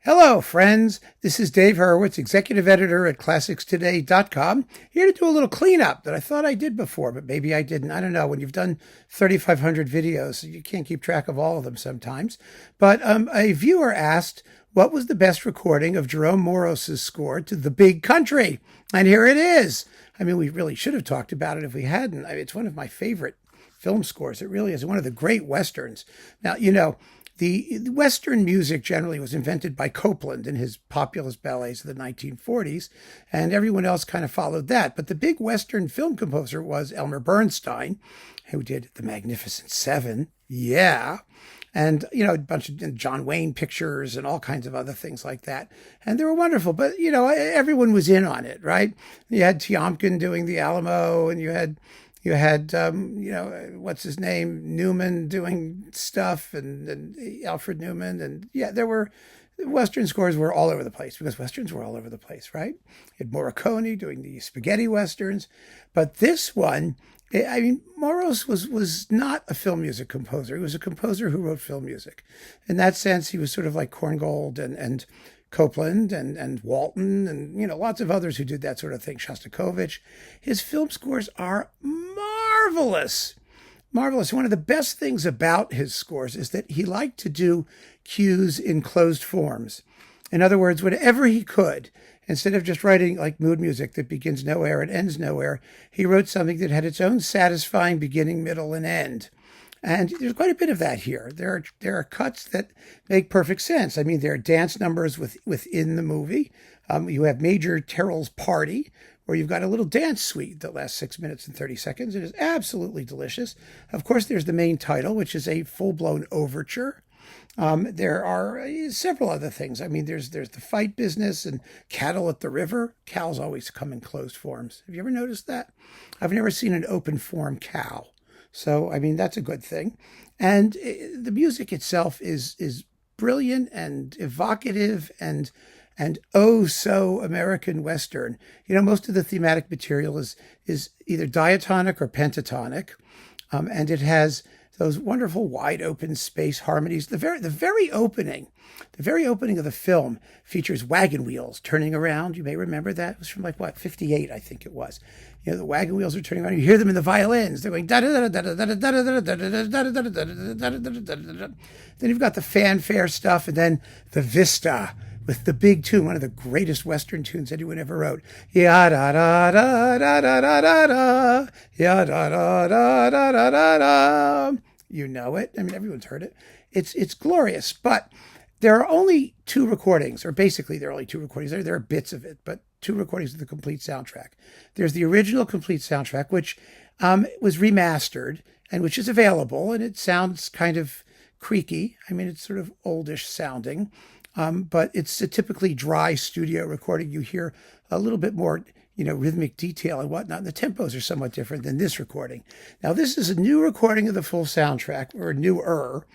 Hello, friends. This is Dave Hurwitz, executive editor at ClassicsToday.com, here to do a little cleanup that I thought I did before, but maybe I didn't. I don't know. When you've done 3,500 videos, you can't keep track of all of them sometimes. But a viewer asked, what was the best recording of Jerome Moross's score to The Big Country? And here it is. I mean, we really should have talked about it if we hadn't. It's one of my favorite film scores. It really is one of the great Westerns. Now, the Western music generally was invented by Copland in his populist ballets of the 1940s, and everyone else kind of followed that. But the big Western film composer was Elmer Bernstein, who did The Magnificent Seven, and, a bunch of John Wayne pictures and all kinds of other things like that. And they were wonderful, but, everyone was in on it, right? You had Tiomkin doing the Alamo, and you had what's his name, Newman doing stuff, and Alfred Newman. And Western scores were all over the place because Westerns were all over the place, right? You had Morricone doing the spaghetti Westerns. But this one, Moross was not a film music composer. He was a composer who wrote film music. In that sense, he was sort of like Korngold and Copland and Walton and, lots of others who did that sort of thing, Shostakovich. His film scores are marvelous. Marvelous. One of the best things about his scores is that he liked to do cues in closed forms. In other words, whenever he could, instead of just writing like mood music that begins nowhere and ends nowhere, he wrote something that had its own satisfying beginning, middle, and end. And there's quite a bit of that here. There are cuts that make perfect sense. There are dance numbers within the movie. You have Major Terrell's Party, where you've got a little dance suite that lasts 6 minutes and 30 seconds. It is absolutely delicious. Of course, there's the main title, which is a full-blown overture. There are several other things. There's the fight business and Cattle at the River. Cows always come in closed forms. Have you ever noticed that? I've never seen an open form cow. So, that's a good thing. And the music itself is brilliant and evocative and oh so American Western. Most of the thematic material is either diatonic or pentatonic. And it has those wonderful wide open space harmonies. The very opening of the film features wagon wheels turning around. You may remember that. It was from 58, I think it was. The wagon wheels are turning around. You hear them in the violins. They're going da da da da da da da da da da da da da. Then you've got the fanfare stuff, and then the vista with the big tune, one of the greatest Western tunes anyone ever wrote. Ya da da da da da da da da. Ya da da da da da da da. You know it. Everyone's heard it. It's glorious. But there are only two recordings, or basically there are only two recordings. There are bits of it, but two recordings of the complete soundtrack. There's the original complete soundtrack, which was remastered and which is available, and it sounds kind of creaky. It's sort of oldish sounding. But it's a typically dry studio recording. You hear a little bit more, rhythmic detail and whatnot. And the tempos are somewhat different than this recording. Now, this is a new recording of the full soundtrack, or newer.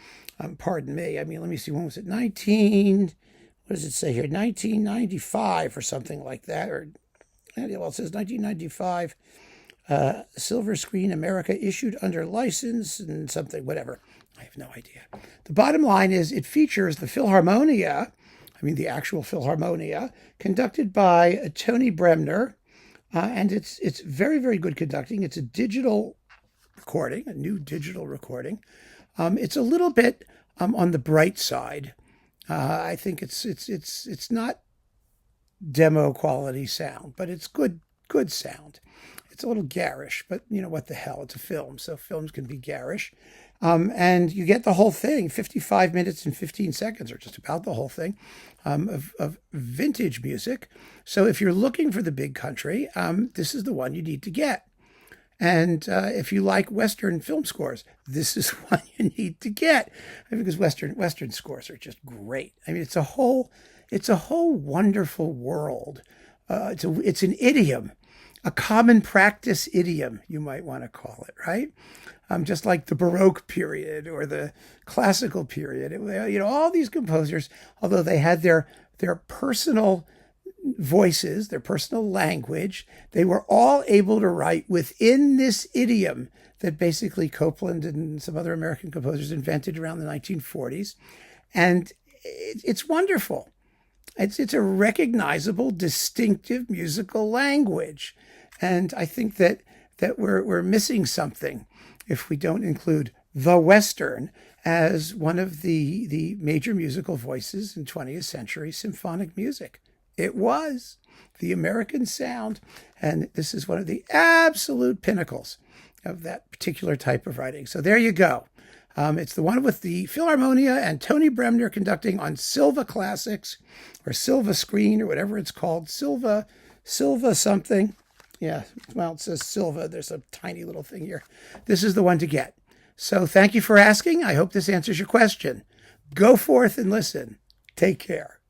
Pardon me. Let me see. When was it? What does it say here? 1995 or something like that. It says 1995. Silver Screen America, issued under license and something, whatever. I have no idea. The bottom line is it features the Philharmonia, the actual Philharmonia, conducted by Tony Bremner. And it's very, very good conducting. It's a digital recording, a new digital recording. It's a little bit on the bright side. I think it's not demo quality sound, but it's good sound. It's a little garish, but what the hell? It's a film, so films can be garish. And you get the whole thing, 55 minutes and 15 seconds, or just about the whole thing, of vintage music. So if you're looking for The Big Country, this is the one you need to get. And if you like Western film scores, this is one you need to get. Because Western scores are just great. It's a whole wonderful world. It's an idiom. A common practice idiom, you might want to call it, right? Just like the Baroque period or the classical period. All these composers, although they had their personal voices, their personal language, they were all able to write within this idiom that basically Copland and some other American composers invented around the 1940s. And it's wonderful. It's a recognizable, distinctive musical language. And I think that we're missing something if we don't include the Western as one of the major musical voices in 20th century symphonic music. It was the American sound, and this is one of the absolute pinnacles of that particular type of writing. So there you go. It's the one with the Philharmonia and Tony Bremner conducting on Silva Classics, or Silva Screen, or whatever it's called. Silva something. Yeah, well, it says Silva. There's a tiny little thing here. This is the one to get. So thank you for asking. I hope this answers your question. Go forth and listen. Take care.